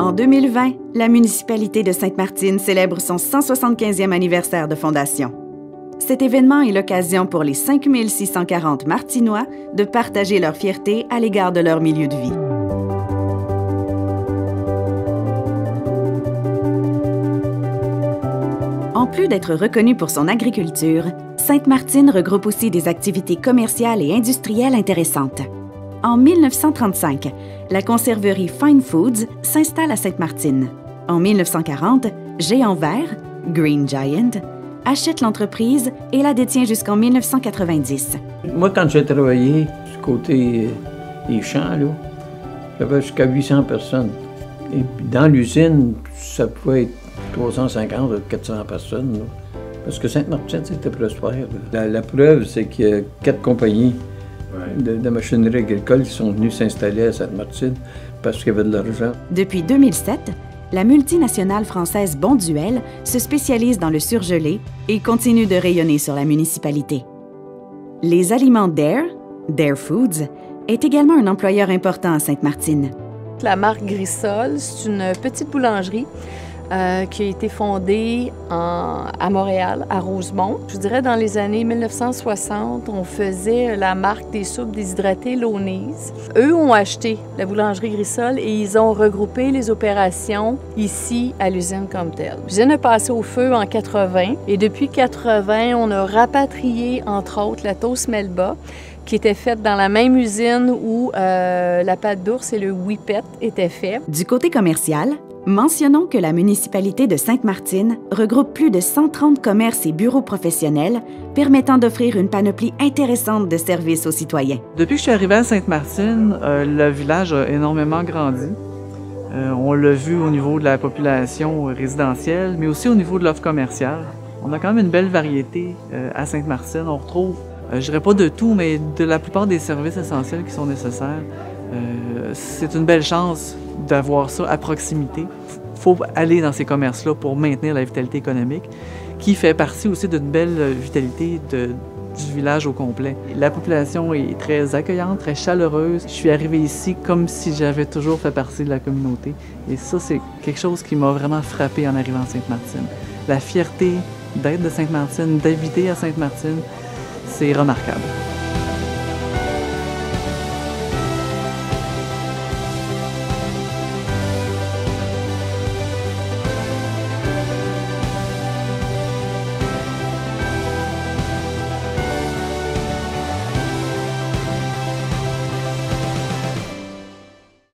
En 2020, la municipalité de Sainte-Martine célèbre son 175e anniversaire de fondation. Cet événement est l'occasion pour les 5640 Martinois de partager leur fierté à l'égard de leur milieu de vie. En plus d'être reconnue pour son agriculture, Sainte-Martine regroupe aussi des activités commerciales et industrielles intéressantes. En 1935, la conserverie Fine Foods s'installe à Sainte-Martine. En 1940, Géant Vert, Green Giant, achète l'entreprise et la détient jusqu'en 1990. Moi, quand j'ai travaillé du côté des champs, j'avais jusqu'à 800 personnes. Et puis dans l'usine, ça pouvait être 350 ou 400 personnes. Là. Parce que Sainte-Martine, c'était prospère. La preuve, c'est qu'il y a 4 compagnies de machinerie agricole qui sont venues s'installer à Sainte-Martine parce qu'il y avait de l'argent. Depuis 2007, la multinationale française Bonduelle se spécialise dans le surgelé et continue de rayonner sur la municipalité. Les aliments Dare, Dare Foods, est également un employeur important à Sainte-Martine. La marque Grissol, c'est une petite boulangerie qui a été fondée à Montréal, à Rosemont. Je dirais dans les années 1960, on faisait la marque des soupes déshydratées Lonise. Eux ont acheté la boulangerie Grissol et ils ont regroupé les opérations ici à l'usine comme telle. L'usine a passé au feu en 80 et depuis 80, on a rapatrié entre autres la toast Melba qui était faite dans la même usine où la pâte d'ours et le whippet étaient faits. Du côté commercial, mentionnons que la municipalité de Sainte-Martine regroupe plus de 130 commerces et bureaux professionnels permettant d'offrir une panoplie intéressante de services aux citoyens. Depuis que je suis arrivée à Sainte-Martine, le village a énormément grandi. On l'a vu au niveau de la population résidentielle, mais aussi au niveau de l'offre commerciale. On a quand même une belle variété à Sainte-Martine. On retrouve, je dirais pas de tout, mais de la plupart des services essentiels qui sont nécessaires. C'est une belle chance d'avoir ça à proximité. Il faut aller dans ces commerces-là pour maintenir la vitalité économique, qui fait partie aussi d'une belle vitalité du village au complet. La population est très accueillante, très chaleureuse. Je suis arrivé ici comme si j'avais toujours fait partie de la communauté. Et ça, c'est quelque chose qui m'a vraiment frappé en arrivant à Sainte-Martine. La fierté d'être de Sainte-Martine, d'habiter à Sainte-Martine, c'est remarquable.